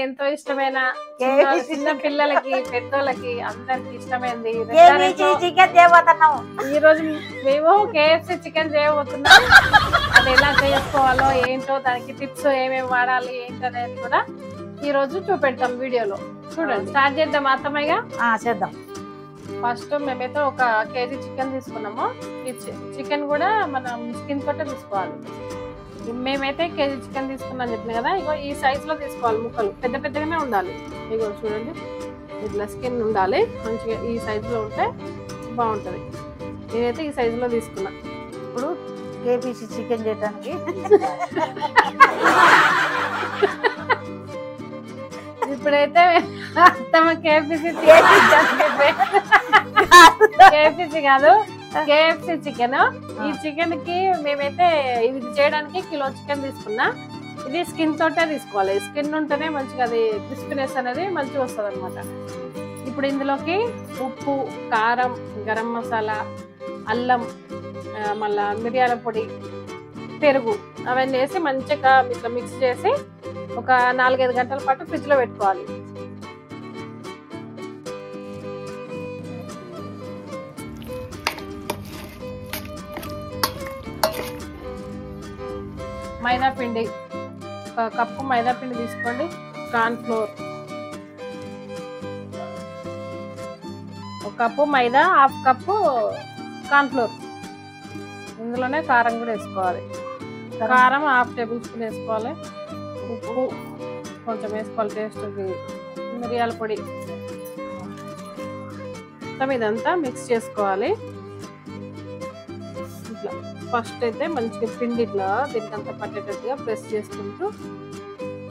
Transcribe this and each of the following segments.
ఎంతో ఇష్టమైన చిన్న పిల్లలకి పెద్దోళ్ళకి అందరికి ఇష్టమైంది ఈ రోజు మేము KFC చికెన్ చేయబోతున్నాం. అది ఎలా చేసుకోవాలో ఏంటో దానికి టిప్స్ ఏమేమి వాడాలి ఏంటనేది కూడా ఈ రోజు చూపెడతాం వీడియోలో. చూడండి, స్టార్ట్ చేద్దాం. అత్తమ్మయ్య చేద్దాం. ఫస్ట్ మేమైతే 1 kg చికెన్ తీసుకున్నాము. ఈ చికెన్ కూడా మనం స్కిన్ తోటే తీసుకోవాలి. మేమైతే kg చికెన్ తీసుకున్నాను చెప్పిన కదా, ఇగో ఈ సైజ్ లో తీసుకోవాలి. ముక్కలు పెద్ద పెద్దగానే ఉండాలి. ఇగో చూడండి, ఇట్లా స్కిన్ ఉండాలి మంచిగా. ఈ సైజ్ లో ఉంటే బాగుంటది. నేనైతే ఈ సైజ్ లో తీసుకున్నా. ఇప్పుడు KFC చికెన్ చేయడానికి ఇప్పుడైతే అత్తమ్మ KFC కాదు, KFC చికెన్. ఈ చికెన్ కి మేమైతే ఇది చేయడానికి కిలో చికెన్ తీసుకున్నా. ఇది స్కిన్ తోటే తీసుకోవాలి. స్కిన్ ఉంటేనే మంచిగా అది క్రిస్పీనెస్ అనేది మంచిగా వస్తుంది అనమాట. ఇప్పుడు ఇందులోకి ఉప్పు, కారం, గరం మసాలా, అల్లం, మళ్ళా మిరియాల పొడి, పెరుగు అవన్నీ వేసి మంచిగా ఇట్లా మిక్స్ చేసి ఒక 4-5 గంటల పాటు ఫ్రిడ్జ్ లో పెట్టుకోవాలి. మైదా పిండి 1 కప్పు మైదా పిండి తీసుకోండి. కార్న్ ఫ్లోర్ 1 కప్పు మైదా, 1/2 కప్పు కార్న్ ఫ్లోర్. ఇందులోనే కారం కూడా వేసుకోవాలి. కారం 1/2 టేబుల్ స్పూన్ వేసుకోవాలి. ఉప్పు కొంచెం వేసుకోవాలి టేస్ట్కి. మిరియాల పొడి. మొత్తం ఇదంతా మిక్స్ చేసుకోవాలి. ఇట్లా ఫస్ట్ అయితే మంచిగా పిండి ఇట్లా దీనికంతా పట్టేటట్టుగా ప్రెస్ చేసుకుంటూ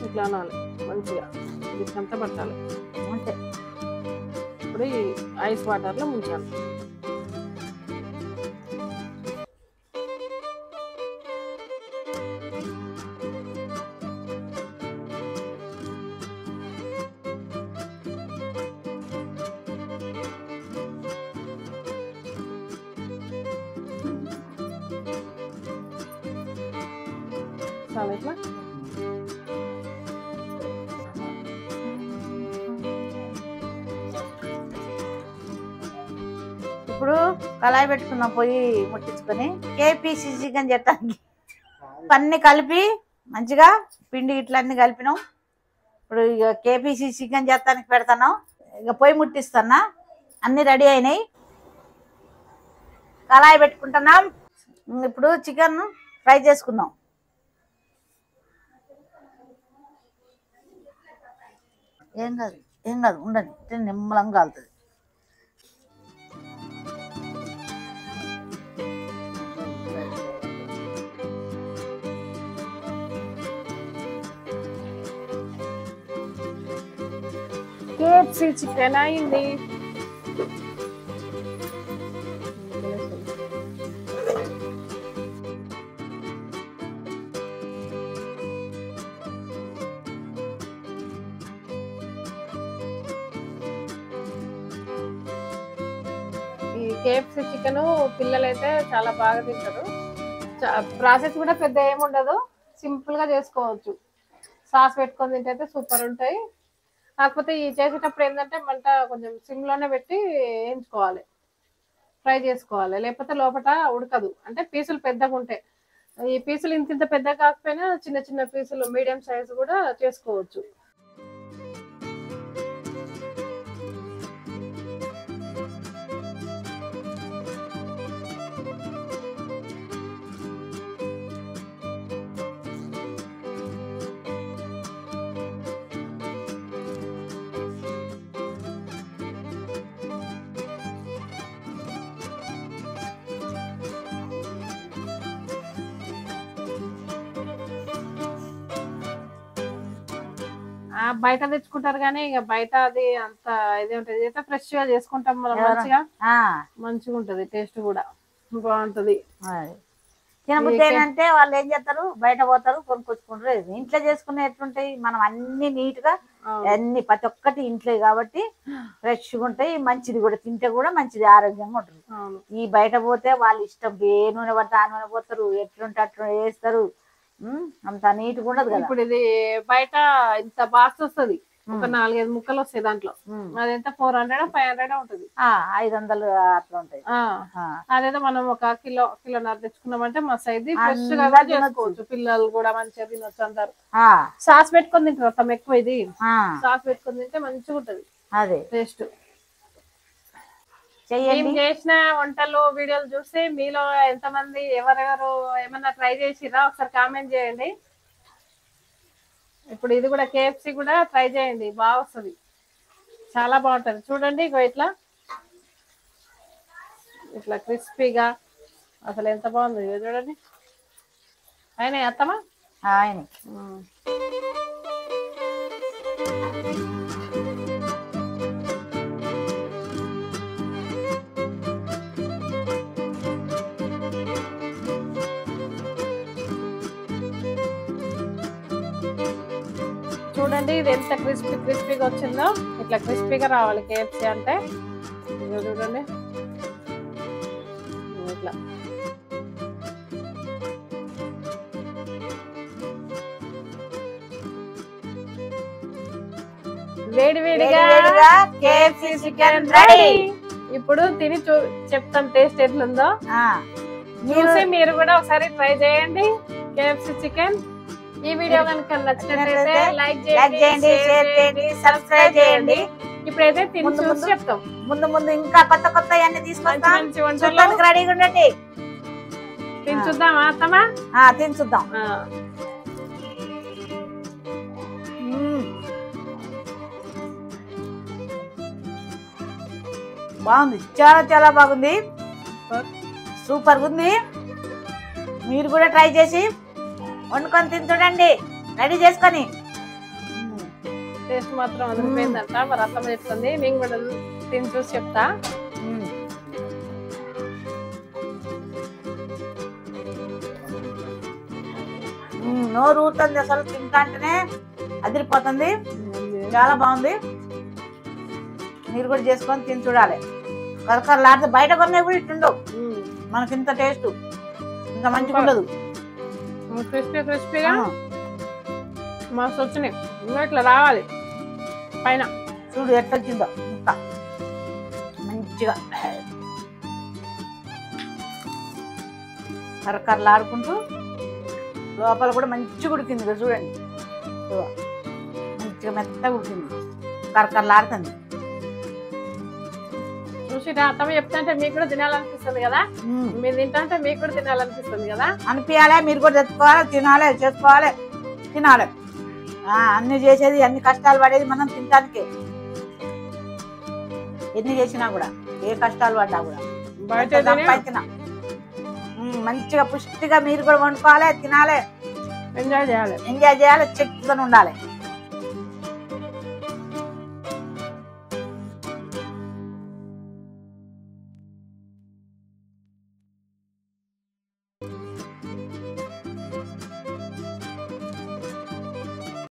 ఇట్లా అనాలి. మంచిగా దీనికంతా పట్టాలి. అంతే. ఇప్పుడు ఈ ఐస్ వాటర్లో ముంచాలి. ఇట్లా ఇప్పుడు కళాయి పెట్టుకున్నాం, పొయ్యి ముట్టించుకొని KFC చికెన్ చేయడానికి అన్ని కలిపి మంచిగా పిండి ఇట్లా అన్ని కలిపినాం. ఇప్పుడు ఇక KFC చికెన్ చేస్తానికి పెడతాను. ఇక పొయ్యి ముట్టిస్తున్నా. అన్ని రెడీ అయినాయి. కళాయి పెట్టుకుంటున్నాం. ఇప్పుడు చికెన్ ఫ్రై చేసుకుందాం. ఏం కాదు ఉండండి, నిమ్మలంగా కాలుతుంది. KFC చికెన్ అయింది. KFC చికెన్ పిల్లలైతే చాలా బాగా తింటారు. ప్రాసెస్ కూడా పెద్ద ఏముండదు, సింపుల్ గా చేసుకోవచ్చు. సాస్ పెట్టుకొని తింటే సూపర్ ఉంటాయి. కాకపోతే ఈ చేసేటప్పుడు ఏంటంటే మంట కొంచెం సిమ్ లోనే పెట్టి వేయించుకోవాలి, ఫ్రై చేసుకోవాలి. లేకపోతే లోపల ఉడకదు. అంటే పీసులు పెద్దగా ఉంటాయి. ఈ పీసులు ఇంత పెద్దగా కాకపోయినా చిన్న చిన్న పీసులు మీడియం సైజు కూడా చేసుకోవచ్చు. బయట తెచ్చుకుంటారు కానీ ఇక బయట అది అంత ఇది ఉంటది. అయితే ఫ్రెష్ గా చేసుకుంటాం మనం. మంచిగా ఉంటది, టేస్ట్ కూడా బాగుంటది. తినబుద్ధి అంటే వాళ్ళు ఏం చేస్తారు, బయట పోతారు కొనుక్కొచ్చుకుంటారు. ఇంట్లో చేసుకునే ఎట్లుంటాయి, మనం అన్ని నీట్ గా అన్ని ప్రతి ఒక్కటి ఇంట్లో కాబట్టి ఫ్రెష్గా ఉంటాయి, మంచిది కూడా, తింటే కూడా మంచిది, ఆరోగ్యంగా ఉంటుంది. ఈ బయట పోతే వాళ్ళు ఇష్టం ఏ నూనె పడితే ఆ నూనె పోతారు, ఎట్లుంటే అట్లా వేస్తారు, అంత నీట్గా ఉండదు కదా. ఇప్పుడు ఇది బయట ఇంత బాక్స్ వస్తుంది, ఒక 4-5 ముక్కలు వస్తాయి దాంట్లో, అదెంత 400-500 ఉంటుంది, 500 అట్లా ఉంటాయి. అదేదో మనం ఒక కిలోన్నర తెచ్చుకున్నామంటే మా సైజ్ ఫ్రెష్ గా చేసుకోవచ్చు, పిల్లలు కూడా మంచిగా తినొచ్చు అంటారు. సాస్ పెట్టుకొని తింటారు తమ ఎక్కువ, ఇది సాస్ పెట్టుకొని తింటే మంచిగా ఉంటది అదే టేస్ట్. మేము చేసిన వంటలు వీడియోలు చూసి మీలో ఎంతమంది ఎవరెవరు ఏమన్నా ట్రై చేసిరా ఒకసారి కామెంట్ చేయండి. ఇప్పుడు ఇది కూడా KFC కూడా ట్రై చేయండి, బాగా వస్తుంది, చాలా బాగుంటది. చూడండి ఇగో ఇట్లా ఇట్లా క్రిస్పీగా అసలు ఎంత బాగుంది చూడండి. అయినా అత్తమా ఆయన చూడండి ఇది ఎంత క్రిస్పీగా వచ్చిందో, ఇట్లా క్రిస్పీగా రావాలి KFC అంటే. చూడండి ఇట్లా వేడివేడిగా KFC చికెన్ రెడీ. ఇప్పుడు తిని చెప్తాం టేస్ట్ ఎట్లుందో. చూసి మీరు కూడా ఒకసారి ట్రై చేయండి KFC చికెన్. ఈ వీడియో కనుక నచ్చినట్లయితే లైక్ చేయండి, షేర్ చేయండి, సబ్స్క్రైబ్ చేయండి. ఇప్పుడైతే తిని చూసి చెప్తాం. ముందు ఇంకా కొత్త అన్ని తీసుకొస్తాం, రెడీగా ఉండండి. తిని చూద్దామా అత్తమా? తిని చూద్దాం. బాగుంది, చాలా బాగుంది, సూపర్ ఉంది. మీరు కూడా ట్రై చేసి వండుకొని తిని చూడండి, రెడీ చేసుకొని. టేస్ట్ మాత్రం అదిరిపోయిందంట, మరి అత్తమ్మ చెప్తుంది, నేను కూడా తిని చూసి చెప్తా. నోరు ఊరుతుంది, అసలు తింటా అంటేనే అదిరిపోతుంది, చాలా బాగుంది. మీరు కూడా చేసుకొని తిని చూడాలి. కరకరలాడితే బయట కొన్నాయి కూడా ఇట్టుండవు, మనకి ఇంత టేస్ట్ ఇంత మంచిగా ఉండదు. క్రిస్పీగా మస్తు వచ్చినాయి, ఇంకా ఇట్లా రావాలి పైన. చూడు ఎట్లా వచ్చిందో ముక్క, మంచిగా కరకరలాడుకుంటూ లోపల కూడా మంచిగా ఉడికింది కదా, చూడండి మంచిగా మెత్తగా ఉడికింది, కరకరలాడుతుంది. చూసి అత్తమ్మ చెప్తాంటే మీకు కూడా తినాలనిపిస్తుంది కదా, మీరు తింటే మీకు కూడా తినాలనిపిస్తుంది కదా, అనిపించాలి. మీరు కూడా తెచ్చుకోవాలి, తినాలి, చేసుకోవాలి, తినాలి. అన్ని చేసేది, అన్ని కష్టాలు పడేది మనం తినడానికి. ఎన్ని చేసినా కూడా, ఏ కష్టాలు పడ్డా కూడా సంపాదించిన మంచిగా పుష్టిగా మీరు కూడా వండుకోవాలి, తినాలి, ఎంజాయ్ చేయాలి, చెక్కుగా ఉండాలి.